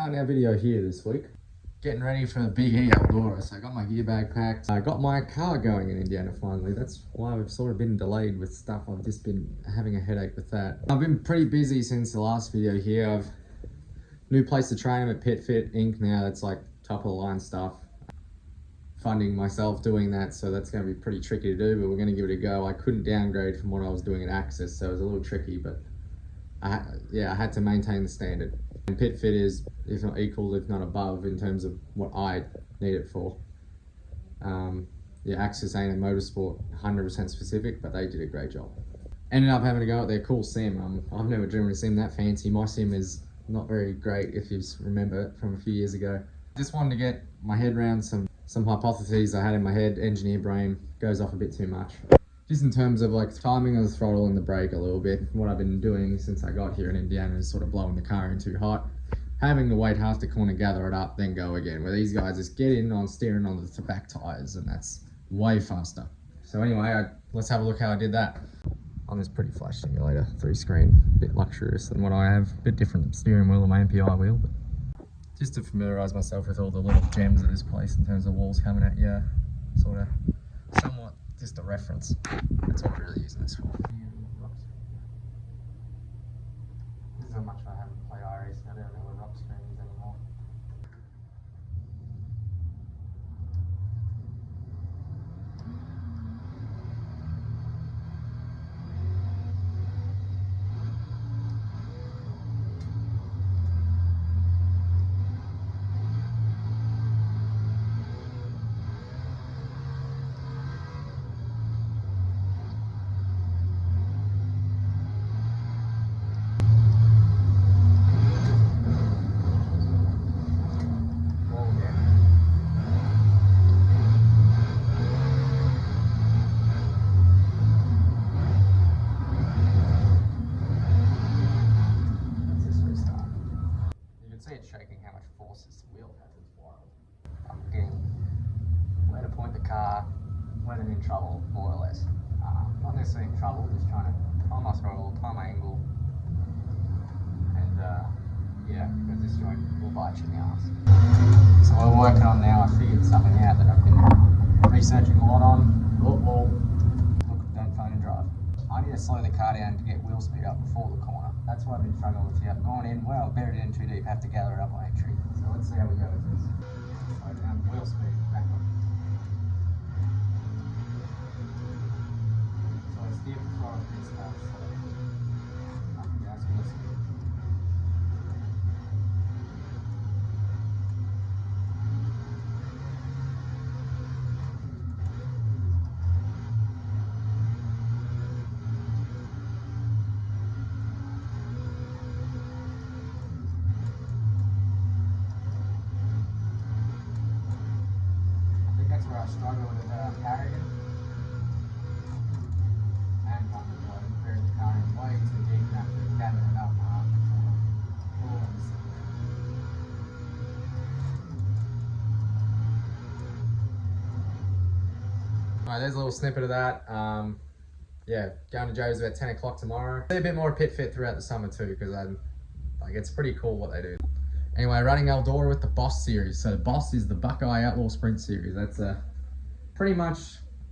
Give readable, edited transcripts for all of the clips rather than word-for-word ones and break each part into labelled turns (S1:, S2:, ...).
S1: starting our video here this week. Getting ready for the big Eldora. So I got my gear bag packed. I got my car going in Indiana finally. That's why we've sort of been delayed with stuff. I've just been having a headache with that. I've been pretty busy since the last video here. I've new place to train. I'm at PitFit.inc now. That's like top of the line stuff. Funding myself doing that, so that's going to be pretty tricky to do, but we're going to give it a go. I couldn't downgrade from what I was doing at Access, so it was a little tricky, but I had to maintain the standard. And PitFit is, if not equal, if not above, in terms of what I need it for. Access ain't a motorsport 100% specific, but they did a great job. Ended up having to go at their cool sim. I've never driven a sim that fancy. My sim is not very great, if you remember it from a few years ago. Just wanted to get my head around some hypotheses I had in my head. Engineer brain goes off a bit too much. Just in terms of like timing of the throttle and the brake a little bit. What I've been doing since I got here in Indiana is sort of blowing the car in too hot, having to wait half the corner, gather it up, then go again. Where these guys just get in on steering on the back tires, and that's way faster. So anyway, let's have a look how I did that on this pretty flash simulator, 3-screen, bit luxurious than what I have, bit different steering wheel and my MPI wheel, but just to familiarise myself with all the little gems of this place in terms of walls coming at you, sort of somewhat just a reference. That's what we're really using this for. This is how much I haven't played iRacing. I don't know what rock screen is anymore. See it shaking how much force this wheel has. It's wild. I'm getting where to point the car when I'm in trouble, more or less. Not necessarily in trouble, just trying to time my throttle, time my angle, and because this joint will bite you in the ass. So what we're working on now, I figured something out that I've been researching a lot on. Look, don't phone and drive. I need to slow the car down to get wheel speed up before the corner. That's what I've been struggling with here. I've gone in, well, buried it in too deep, have to gather it up on entry. So let's see how we go with this. Slow down, wheel speed, back up. So I steer the throttle this stuff, so nothing else wheel speed. That's where I struggle with carrying and buried the car in way too deep and have to gather it up Alright, there's a little snippet of that. Going to Joe's about 10 o'clock tomorrow. See a bit more PitFit throughout the summer too, because it's pretty cool what they do. Anyway, running Eldora with the Boss series. So the Boss is the Buckeye Outlaw Sprint series. That's pretty much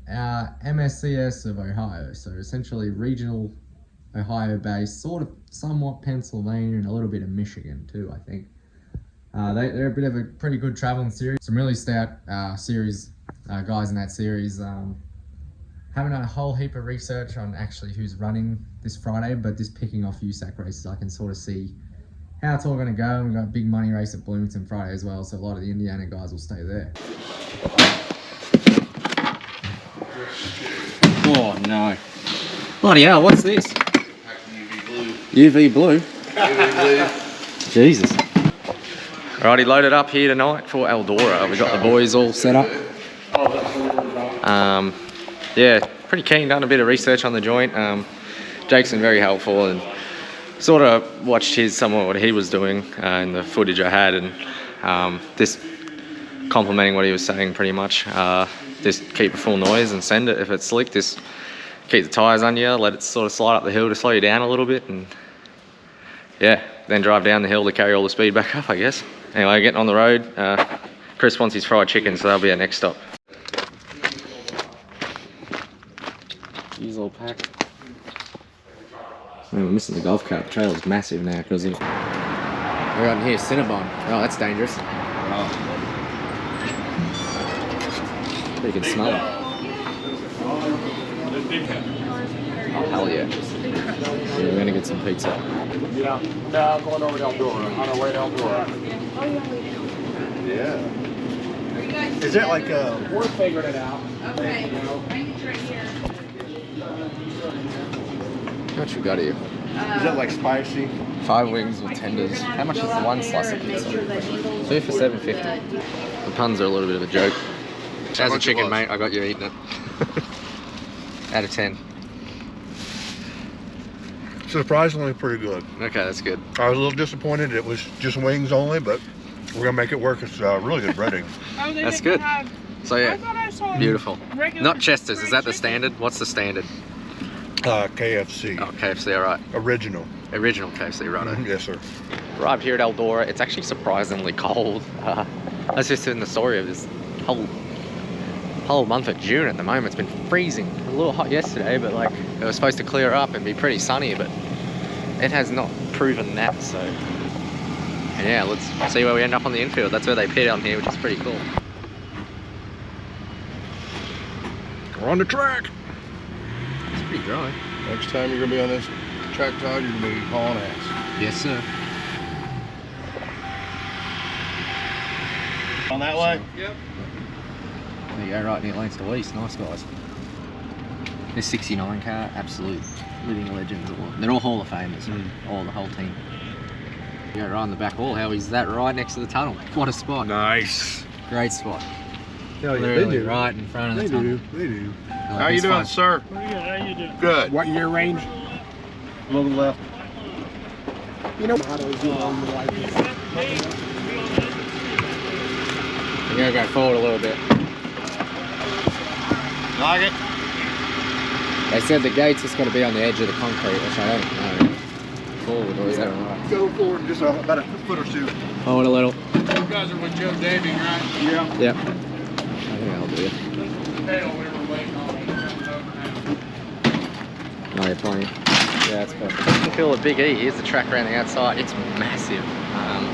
S1: our MSCS of Ohio. So essentially regional Ohio based, sort of somewhat Pennsylvania and a little bit of Michigan too, I think. They're a bit of a pretty good traveling series. Some really stout series guys in that series. Haven't done a whole heap of research on actually who's running this Friday, but just picking off USAC races, I can sort of see how it's all going to go. We've got a big money race at Bloomington Friday as well, so a lot of the Indiana guys will stay there. Oh no. Bloody hell, what's this? UV blue. UV blue? UV blue. Jesus. Alrighty, loaded up here tonight for Eldora. We got the boys all set up. Pretty keen, done a bit of research on the joint. Jake's been very helpful and sort of watched some of what he was doing in the footage I had, and just complimenting what he was saying pretty much. Just keep a full noise and send it. If it's slick, just keep the tyres on you, let it sort of slide up the hill to slow you down a little bit, and then drive down the hill to carry all the speed back up, I guess.
S2: Anyway, getting on the road. Chris wants his fried chicken, so that'll be our next stop. He's all packed. Man, we're missing the golf cart. The trailer's massive now because of... We're out in here, Cinnabon. Oh, that's dangerous. Oh. You can smell it. Oh, hell yeah. Yeah, we're gonna get some pizza.
S3: Yeah, no, I'm going over to Eldora. On our way to Eldora. Yeah. Is that like a... We're figuring it out.
S4: Okay. I need you right here.
S2: What you got here?
S3: Is that like spicy?
S2: 5 wings with tenders. How much is the one slice of pizza? 2 for $7.50. The puns are a little bit of a joke. As a chicken, mate, I got you eating it. Out of 10.
S3: Surprisingly pretty good.
S2: Okay, that's good.
S3: I was a little disappointed it was just wings only, but we're gonna make it work. It's really good breading.
S2: That's good. So yeah, beautiful. Not Chester's, is that the standard? What's the standard?
S3: KFC.
S2: Oh, KFC, all right.
S3: Original.
S2: Original KFC, right?
S3: Yes, sir.
S2: Arrived here at Eldora. It's actually surprisingly cold. I was just in the story of this whole month of June at the moment. It's been freezing. A little hot yesterday, but like it was supposed to clear up and be pretty sunny, but it has not proven that. So, and yeah, let's see where we end up on the infield. That's where they pit on here, which is pretty cool.
S3: We're on the track.
S2: It's pretty dry.
S3: Next time you're gonna be on this track, Todd, you're gonna be hauling ass.
S2: Yes, sir.
S3: On that way? Yep.
S2: There you go, right near Leinster East. Nice guys. This 69 car, absolute living legends. They're all Hall of Famers, all the whole team. You go right on the back wall. How is that right next to the tunnel? What a spot.
S3: Nice.
S2: Great spot.
S3: Yeah,
S2: literally
S3: they do.
S2: right in front of the tunnel.
S3: They do.
S2: Like,
S3: How you doing,
S2: fun.
S3: sir?
S4: Pretty good. How you doing?
S3: Good.
S5: What year range?
S3: A little left.
S5: You know how to do on the light.
S2: You're gonna go forward a little bit.
S3: Like it?
S2: They said the gate's just got to be on the edge of the concrete, which I don't know. Forward, or is that right?
S3: Go forward just about a foot or two.
S2: Forward a little.
S5: You guys are with Joe Daving, right?
S3: Yeah.
S2: Yep. I think that'll do it. Oh, you're plenty. Yeah, that's perfect. Infield at Big E. Here's the track around the outside. It's massive.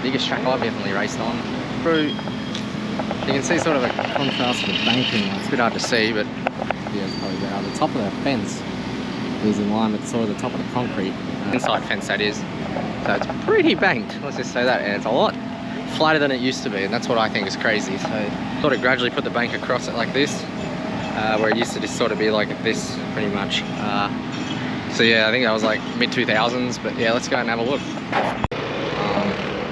S2: Biggest track I've definitely raced on. Through, you can see sort of a contrast with the banking. It's a bit hard to see, but yeah, it's probably better. The top of the fence is in line with sort of the top of the concrete. Inside fence, that is. So it's pretty banked, let's just say that. And it's a lot flatter than it used to be, and that's what I think is crazy. So sort of gradually put the bank across it like this, where it used to just sort of be like this, pretty much. So yeah, I think that was like mid-2000s, but yeah, let's go and have a look.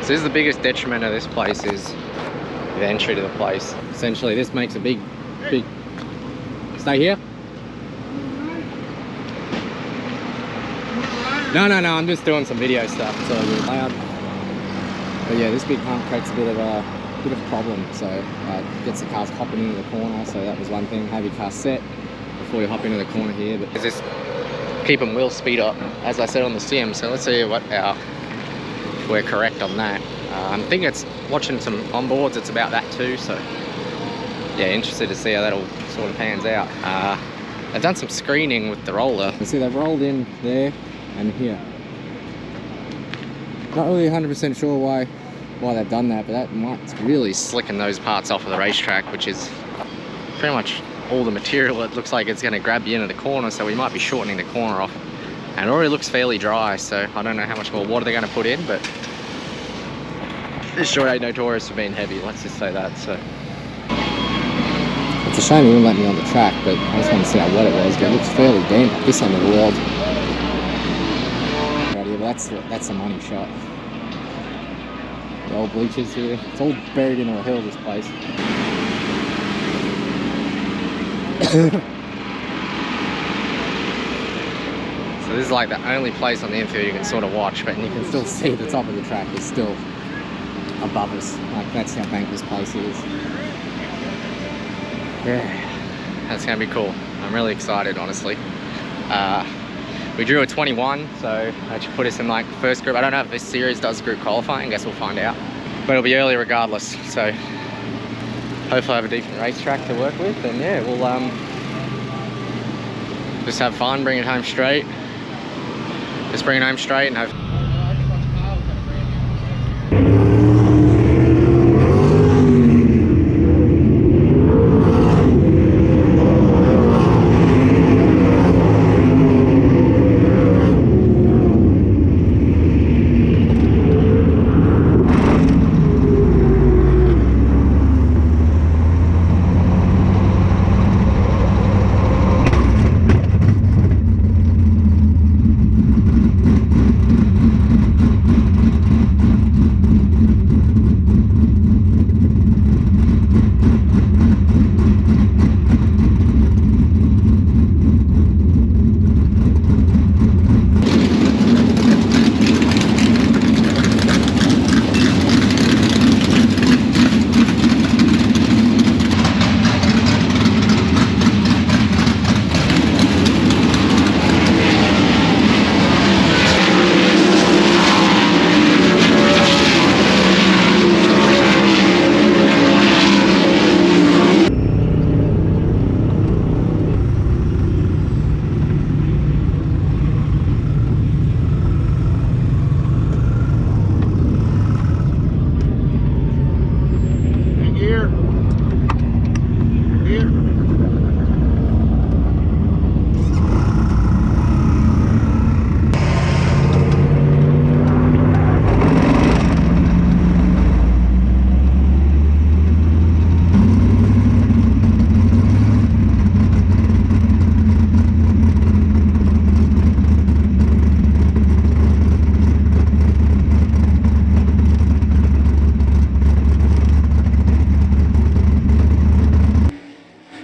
S2: So this is the biggest detriment of this place is the entry to the place. Essentially, this makes a big... Stay here? No, I'm just doing some video stuff. It's all good. But yeah, this big hump creates a bit of a problem. So gets the cars hopping into the corner. So that was one thing. Have your car set before you hop into the corner here. But there's this keep them wheel speed up, as I said on the sim. So let's see what we're correct on that. I think it's watching some onboards. It's about that too. So yeah, interested to see how that all sort of pans out. I've done some screening with the roller. You see they've rolled in there and here. Not really 100% sure why they've done that, but that might really slicken those parts off of the racetrack, which is pretty much all the material. It looks like it's going to grab you into the corner, so we might be shortening the corner off. And it already looks fairly dry, so I don't know how much more water they're going to put in, but this sure ain't notorious for being heavy, let's just say that. So it's a shame he wouldn't let me on the track, but I just want to see how wet it was. It looks fairly damp this end of the world. Right here, but that's a money shot. The old bleachers here. It's all buried into a hill, this place. So this is like the only place on the infield you can sort of watch, but you can still see the top of the track is still above us. Like that's how banked this place is. Yeah, that's gonna be cool. I'm really excited, honestly. We drew a 21, so that should put us in like first group. I don't know if this series does group qualifying. I guess we'll find out. but it'll be early regardless. So hopefully I have a decent racetrack to work with, and yeah, we'll just have fun, bring it home straight. Just bring it home straight and hope.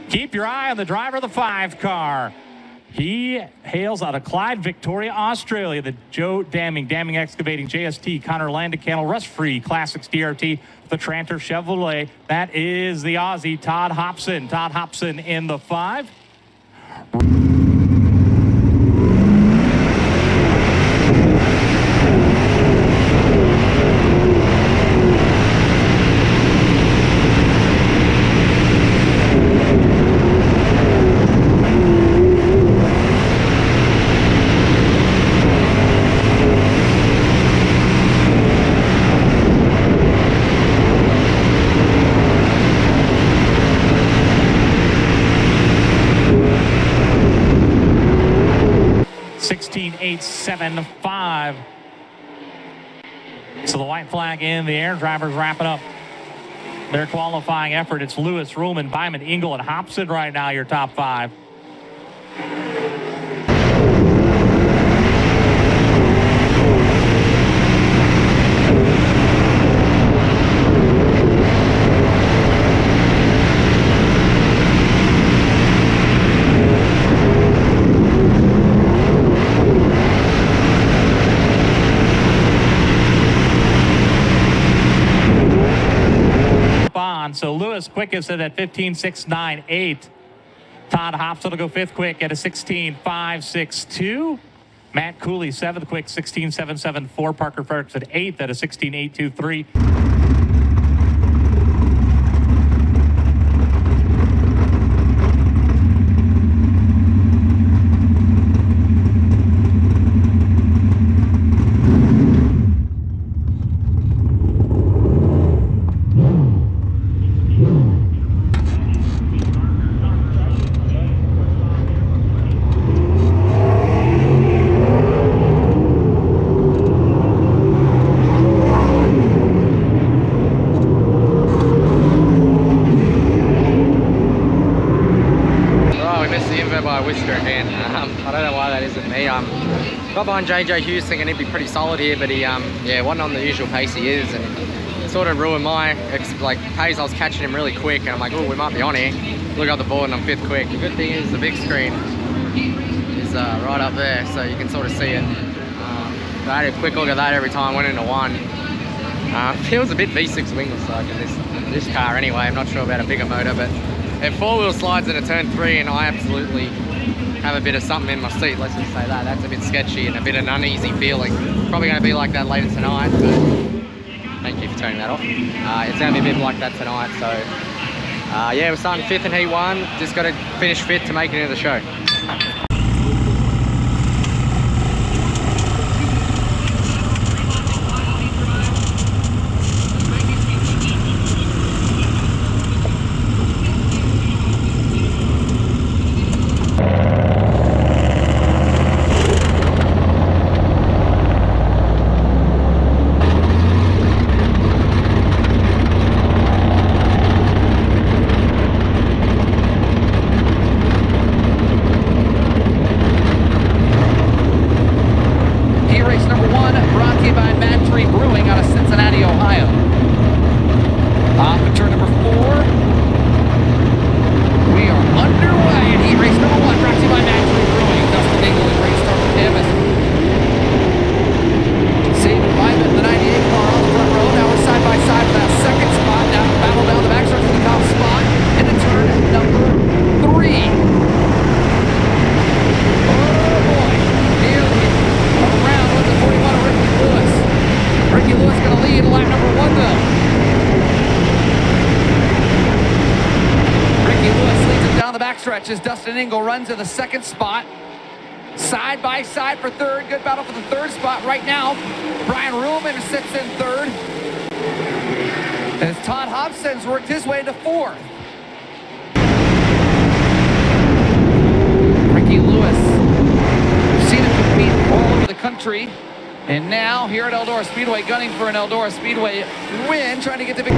S6: Keep your eye on the driver of the 5 car. He hails out of Clyde, Victoria, Australia. The Joe Damming Excavating, JST, Connor Landicannel, Rust Free, Classics DRT, the Tranter Chevrolet. That is the Aussie, Todd Hobson. Todd Hobson in the 5. .875. So the white flag in the air. Drivers wrapping up their qualifying effort. It's Lewis, Ruhlman, Byman, Engel, and Hobson right now, your top 5. So Lewis quickest at 15.698. Todd Hobson will go 5th quick at a 16.562. Matt Cooley 7th quick, 16.774. Parker Fredericks at 8th at a 16.823. I don't know why that isn't me. Got behind JJ Hughes thinking he'd be pretty solid here, but he yeah, wasn't on the usual pace he is, and it sort of ruined my pace. I was catching him really quick, and I'm like, oh, we might be on here. Look at the board, and I'm 5th quick. The good thing is the big screen is right up there, so you can sort of see it. I had a quick look at that every time I went into one. Feels a bit V6 wingless like in this car anyway. I'm not sure about a bigger motor, but it 4-wheel slides into turn 3, and I absolutely have a bit of something in my seat, let's just say that. That's a bit sketchy and a bit of an uneasy feeling. Probably going to be like that later tonight, but Thank you for turning that off. It's going to be a bit like that tonight, so yeah, we're starting 5th in Heat 1. Just got to finish 5th to make it into the show.
S7: Stretches. Dustin Engel runs in the 2nd spot. Side by side for 3rd. Good battle for the 3rd spot right now. Brian Ruhlman sits in 3rd. As Todd Hobson's worked his way into 4th. Ricky Lewis. We've seen him compete all over the country. And now here at Eldora Speedway, gunning for an Eldora Speedway win, trying to get the big...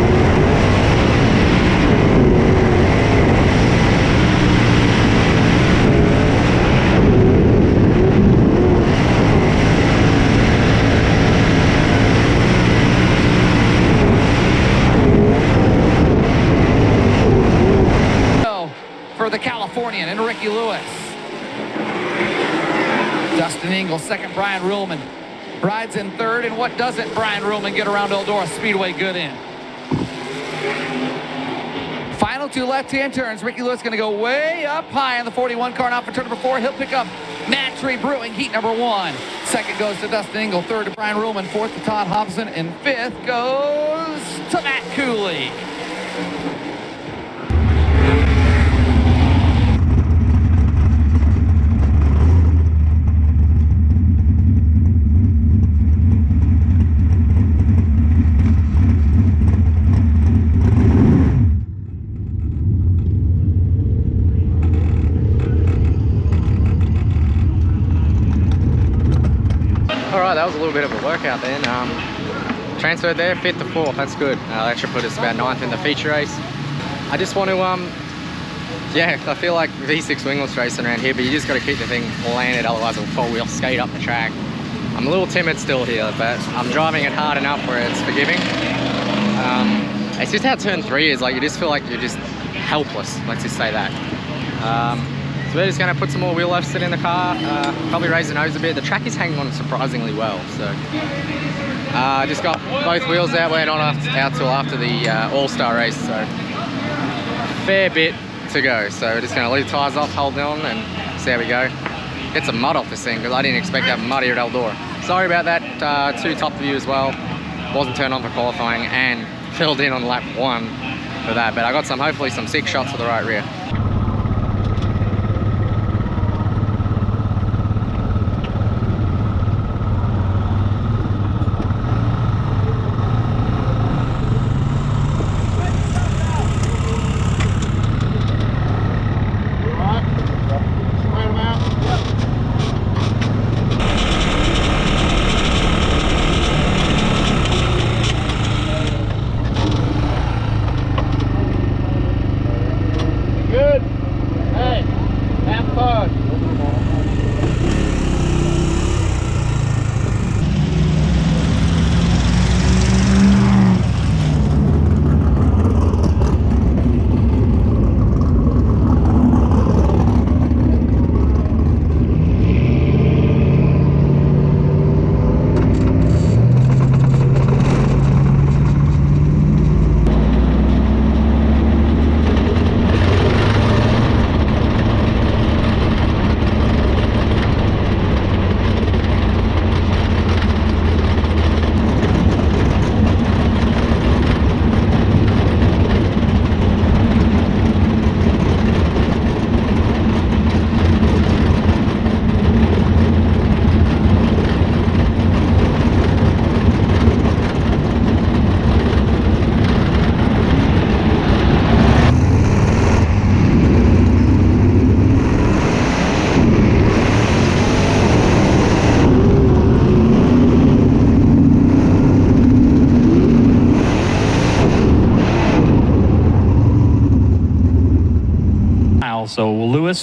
S7: for the Californian and Ricky Lewis. Dustin Engel, 2nd, Brian Ruhlman. Rides in 3rd, and what doesn't Brian Ruhlman get around Eldora Speedway good in? Final 2 left-hand turns. Ricky Lewis going to go way up high in the 41 car, now for turn number 4. He'll pick up Matt Tree Brewing, heat number 1. 2nd goes to Dustin Engel, 3rd to Brian Ruhlman, 4th to Todd Hobson, and 5th goes to Matt Cooley.
S6: Alright, that was a little bit of a workout then. Transferred there, 5th to 4th, that's good. That should put us about 9th in the feature race. I just want to, yeah, I feel like V6 wingless racing around here, but you just got to keep the thing landed, otherwise it'll four-wheel skate up the track. I'm a little timid still here, but I'm driving it hard enough where it's forgiving. It's just how turn 3 is, like you just feel like you're just helpless, let's just say that. So we're just going to put some more wheel lifts in the car, probably raise the nose a bit. The track is hanging on surprisingly well, so just got both wheels out. We're not out till after the All-Star race, so fair bit to go. So we're just going to leave tyres off, hold on, and see how we go. Get some mud off this thing, because I didn't expect to have mud here at Eldora. Sorry about that, 2 top view as well. Wasn't turned on for qualifying and filled in on lap 1 for that, but I got hopefully some sick shots for the right rear.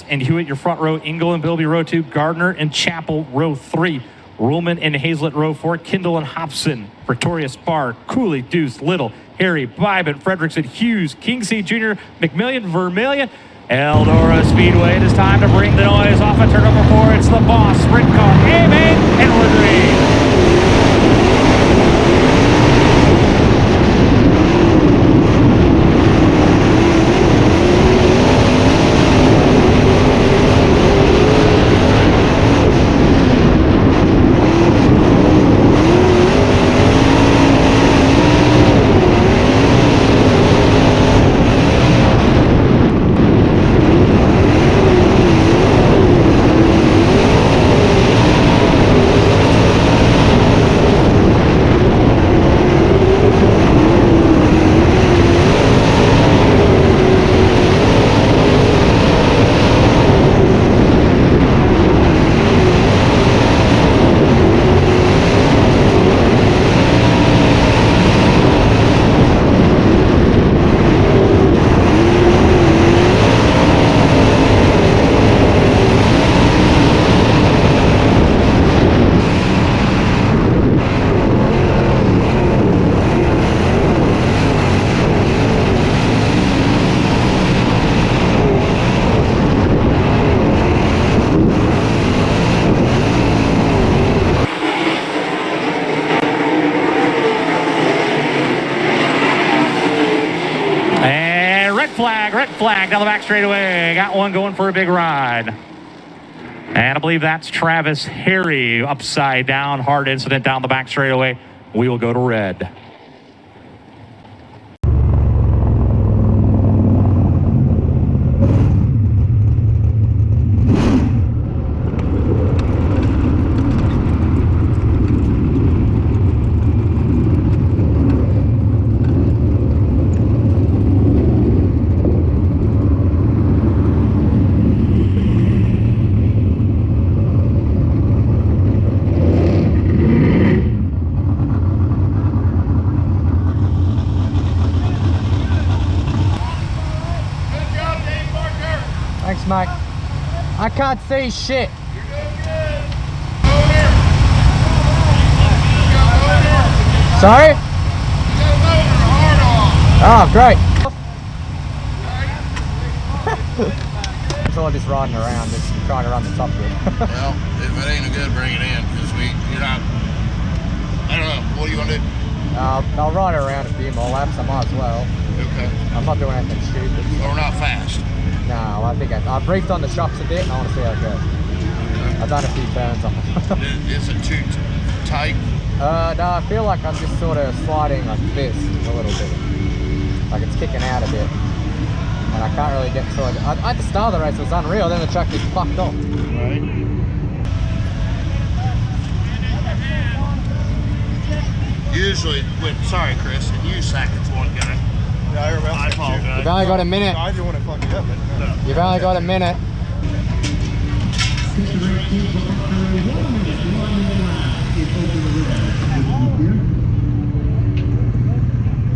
S8: Travis and Hewitt, your front row. Ingle and Bilby, row 2. Gardner and Chappell, row 3. Ruhlman and Hazlett, row 4. Kindle and Hobson. Pretorius, Barr, Cooley, Deuce, Little, Harry, Bybit, Fredrickson, Hughes, Kingseed Jr., McMillian, Vermillion. Eldora Speedway. It is time to bring the noise off of turn number 4. It's the boss sprint car, A-Main and Woodring. Red flag down the back straightaway. Got one going for a big ride. And I believe that's Travis Harry. Upside down, hard incident down the back straightaway. We will go to red.
S6: Thanks, Mike. I can't see shit.
S3: You're doing good.
S6: Sorry? Oh, great. It's all just riding around, just trying to run the top bit.
S3: Well, if it ain't a good, bring it in, because you're not, I don't know, what do you want to do?
S6: I'll ride around a few more laps, I might as well.
S3: Okay.
S6: I'm not doing anything stupid.
S3: Or not fast.
S6: No, I think I briefed on the shocks a bit and I want to see how it goes. I've done a few turns on them.
S3: Is it too tight?
S6: No, I feel like I'm just sort of sliding like this a little bit. Like it's kicking out a bit. And I can't really get sort of, at the start of the race it was unreal, then the track just fucked off.
S3: Right. Usually, sorry Chris, you seconds one guy.
S5: Yeah, I remember.
S3: I apologize.
S6: You've only got a minute.
S5: I didn't want to fuck you up, but no.
S6: You've only got a minute.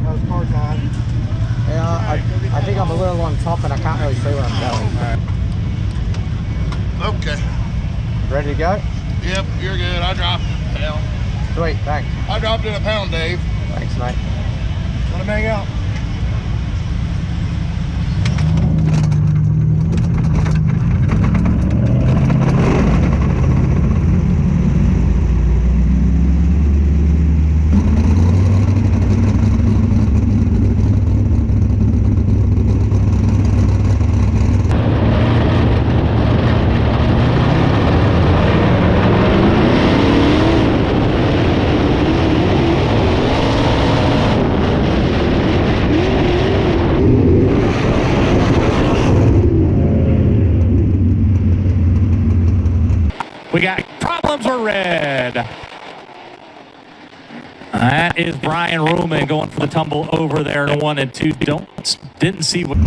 S5: That was car time.
S6: Yeah, I think I'm a little on top and I can't really see where I'm going.
S3: Okay.
S6: Ready to go?
S3: Yep, you're good. I dropped a pound.
S6: Sweet, thanks.
S3: I dropped in a pound, Dave.
S6: Thanks, mate.
S5: Let him hang out.
S8: We got problems or red. That is Brian Ruhlman going for the tumble over there in 1 and 2. Didn't see what.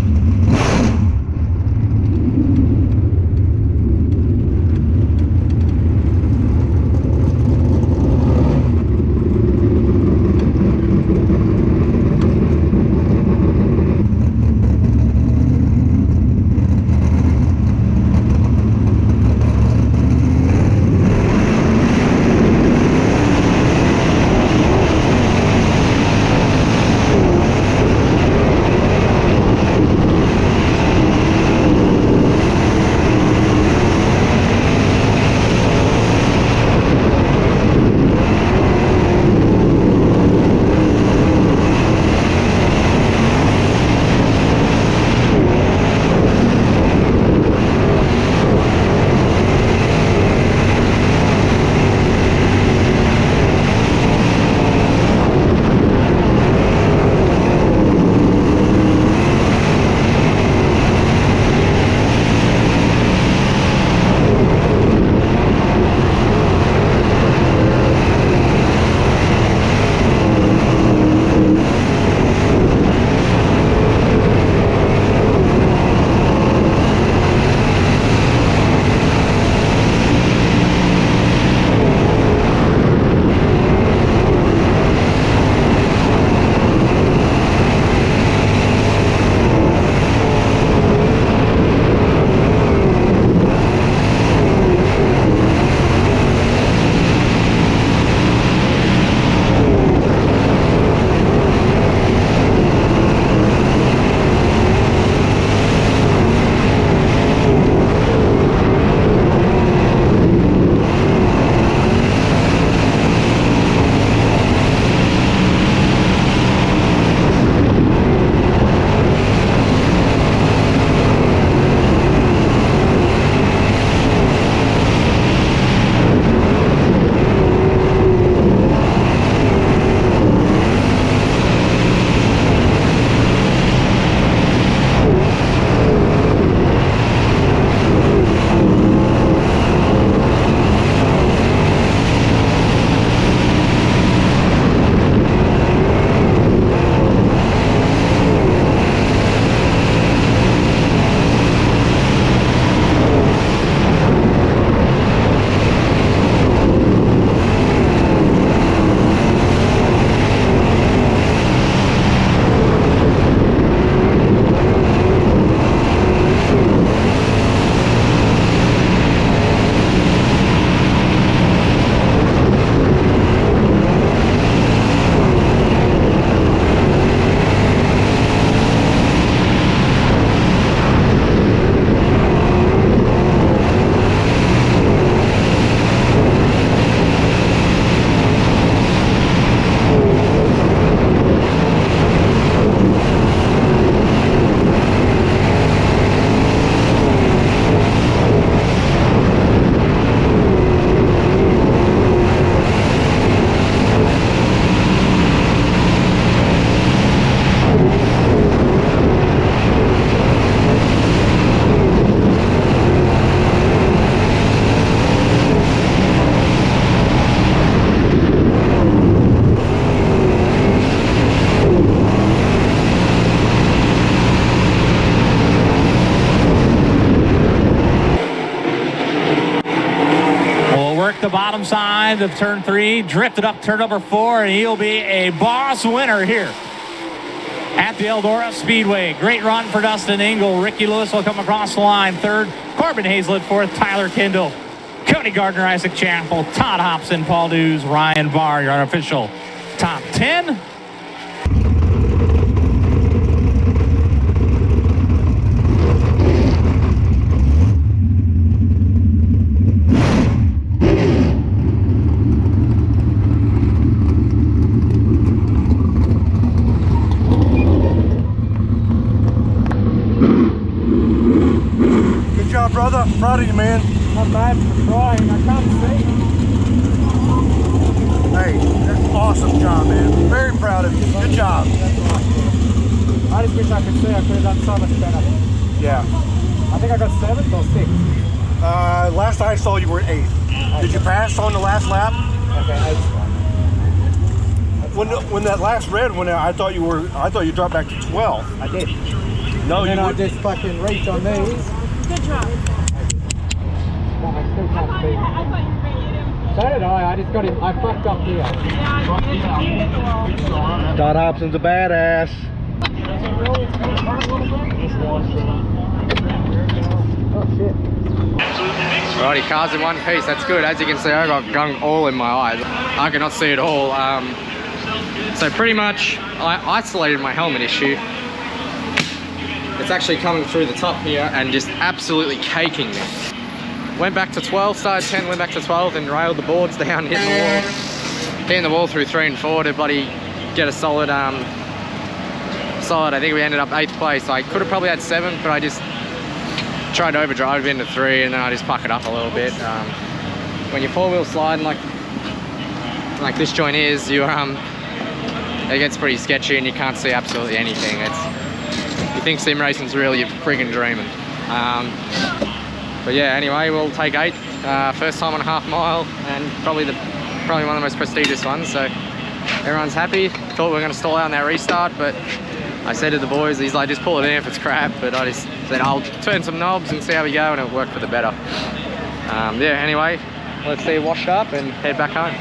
S8: the bottom side of turn 3, drifted up turn number 4, and he'll be a boss winner here at the Eldora Speedway. Great run for Dustin Engel. Ricky Lewis will come across the line. 3rd, Corbin Hazlett. 4th, Tyler Kindle. Cody Gardner, Isaac Chappell, Todd Hobson, Paul Dews, Ryan Barr, your unofficial top 10.
S5: Good job, brother. Proud of you, man.
S9: Not bad for trying. I can't see.
S5: Hey, that's awesome job, man. Very proud of you. Good job.
S9: I just wish I could see. I could have done so much better.
S5: Yeah.
S9: I think I got 7th or 6th.
S5: Last I saw you were 8th. Did you pass on the last lap?
S9: Okay, 8th.
S5: When that last red went out, I thought you dropped back to 12th.
S9: I did.
S5: No,
S9: And
S5: you
S9: then I
S5: would.
S9: just fucking reached on these.
S4: Good job.
S9: But I still can't see.
S4: I thought you beat him.
S9: So did I just got him. I fucked up here.
S5: Todd Hobson's a badass.
S9: Oh shit.
S6: Righty, cars in one piece. That's good. As you can see, I got gunk all in my eyes. I cannot see it all. So pretty much, I isolated my helmet issue. It's actually coming through the top here and just absolutely caking me. Went back to 12, started 10, went back to 12 and railed the boards down, hitting the wall. Hitting the wall through 3 and 4 to bloody get a solid, I think we ended up 8th place. I could have probably had 7th, but I just tried to overdrive into 3 and then I just puck it up a little bit. When you're 4-wheel sliding like this joint is, it gets pretty sketchy and you can't see absolutely anything. You think sim racing's really a friggin' dreaming. But yeah, anyway, we'll take 8th, first time on a half mile, and probably one of the most prestigious ones. So everyone's happy. Thought we were going to stall out on that restart, but I said to the boys, he's like, just pull it in if it's crap. But I just said, I'll turn some knobs and see how we go, and it'll work for the better. Yeah, anyway, let's see it washed up and head back home.